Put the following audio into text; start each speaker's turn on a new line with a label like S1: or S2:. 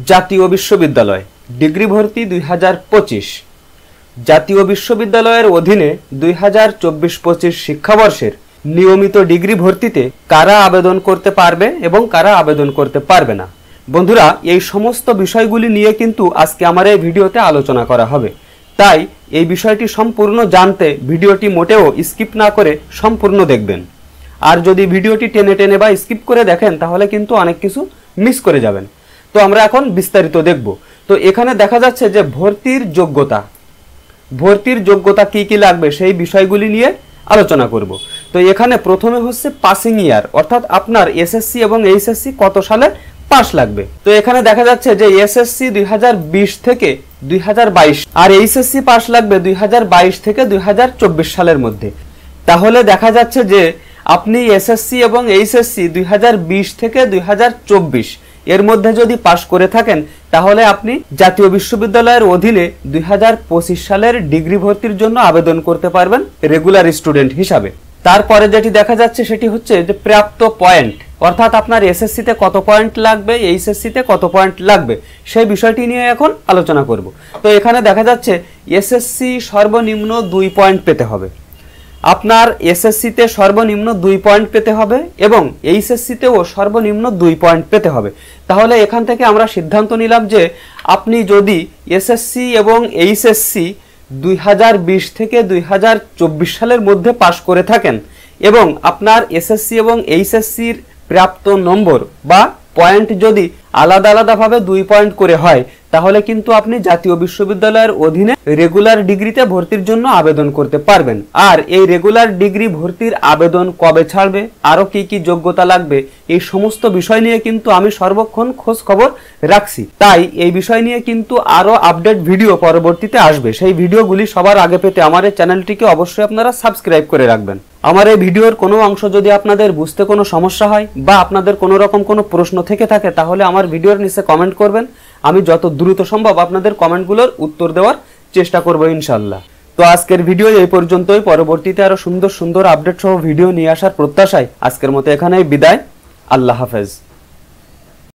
S1: জাতীয় বিশ্ববিদ্যালয় ডিগ্রি ভর্তি 2025 জাতীয় বিশ্ববিদ্যালয়ের অধীনে 2024-25 শিক্ষাবর্ষের নিয়মিত ডিগ্রি ভর্তিতে কারা আবেদন করতে পারবে এবং কারা আবেদন করতে পারবে না। বন্ধুরা, এই সমস্ত বিষয়গুলি নিয়ে কিন্তু আজকে আমার এই ভিডিওতে আলোচনা করা হবে। তাই এই বিষয়টি সম্পূর্ণ জানতে ভিডিওটি মোটেও স্কিপ না করে সম্পূর্ণ দেখবেন। আর যদি ভিডিওটি টেনে টেনে বা স্কিপ করে দেখেন তাহলে কিন্তু অনেক কিছু মিস করে যাবেন। তো আমরা এখন বিস্তারিত দেখব। তো এখানে দেখা যাচ্ছে যে ভর্তির যোগ্যতা কি কি লাগবে সেই বিষয়গুলি নিয়ে আলোচনা করব। তো এখানে প্রথমে হচ্ছে পাসিং ইয়ার, অর্থাৎ আপনার এসএসসি এবং এইচএসসি কত সালে পাস লাগবে। তো এখানে দেখা যাচ্ছে যে এসএসসি 2020 থেকে 2022 আর এইচএসসি পাস লাগবে 2022 থেকে 2024 সালের মধ্যে। তাহলে দেখা যাচ্ছে যে আপনি এসএসসি এবং এইচএসসি 2020 থেকে 2024 এর মধ্যে যদি পাস করে থাকেন তাহলে আপনি জাতীয় বিশ্ববিদ্যালয়ের অধীনে 2025 সালের ডিগ্রি ভর্তির জন্য আবেদন করতে পারবেন রেগুলার স্টুডেন্ট হিসাবে। তারপরে যেটি দেখা যাচ্ছে সেটি হচ্ছে যে প্রাপ্ত পয়েন্ট, অর্থাৎ আপনার এসএসসি তে কত পয়েন্ট লাগবে, এইচএসসি তে কত পয়েন্ট লাগবে সেই বিষয়টি নিয়ে এখন আলোচনা করব। তো এখানে দেখা যাচ্ছে এসএসসি সর্বনিম্ন 2 পয়েন্ট পেতে হবে, আপনার এসএসসি তে সর্বনিম্ন 2 পয়েন্ট পেতে হবে এবং এইচএসসি তেও সর্বনিম্ন 2 পয়েন্ট পেতে হবে। তাহলে এখান থেকে আমরা সিদ্ধান্ত নিলাম যে আপনি যদি এসএসসি এবং এইচএসসি 2020 থেকে 2024 সালের মধ্যে পাশ করে থাকেন এবং আপনার এসএসসি এবং এইচএসসির প্রাপ্ত নম্বর বা পয়েন্ট যদি আলাদা আলাদাভাবে 2 পয়েন্ট করে হয় তাহলে কিন্তু আপনি জাতীয় বিশ্ববিদ্যালয়ের অধীনে রেগুলার ডিগ্রিতে ভর্তির জন্য আবেদন করতে পারবেন। আর এই রেগুলার ডিগ্রি ভর্তির আবেদন কবে ছাড়বে, আরো কি কি যোগ্যতা লাগবে, এই সমস্ত বিষয় নিয়ে কিন্তু আমি সর্বক্ষণ খোঁজ খবর রাখছি। তাই এই বিষয় নিয়ে কিন্তু আরো আপডেট ভিডিও পরবর্তীতে আসবে। সেই ভিডিওগুলি সবার আগে পেতে আমার এই চ্যানেলটিকে অবশ্যই আপনারা সাবস্ক্রাইব করে রাখবেন। আমার এই ভিডিওর কোনো অংশ যদি আপনাদের বুঝতে কোনো সমস্যা হয় বা আপনাদের কোনো রকম কোনো প্রশ্ন থেকে থাকে তাহলে আমার ভিডিওর নিচে কমেন্ট করবেন। আমি যত দ্রুত সম্ভব আপনাদের কমেন্টগুলোর উত্তর দেওয়ার চেষ্টা করব ইনশাআল্লাহ। তো আজকের ভিডিও এই পর্যন্তই। পরবর্তীতে আরো সুন্দর সুন্দর আপডেট সহ ভিডিও নিয়ে আসার প্রত্যাশায় আজকের মতো এখানেই বিদায়। আল্লাহ হাফেজ।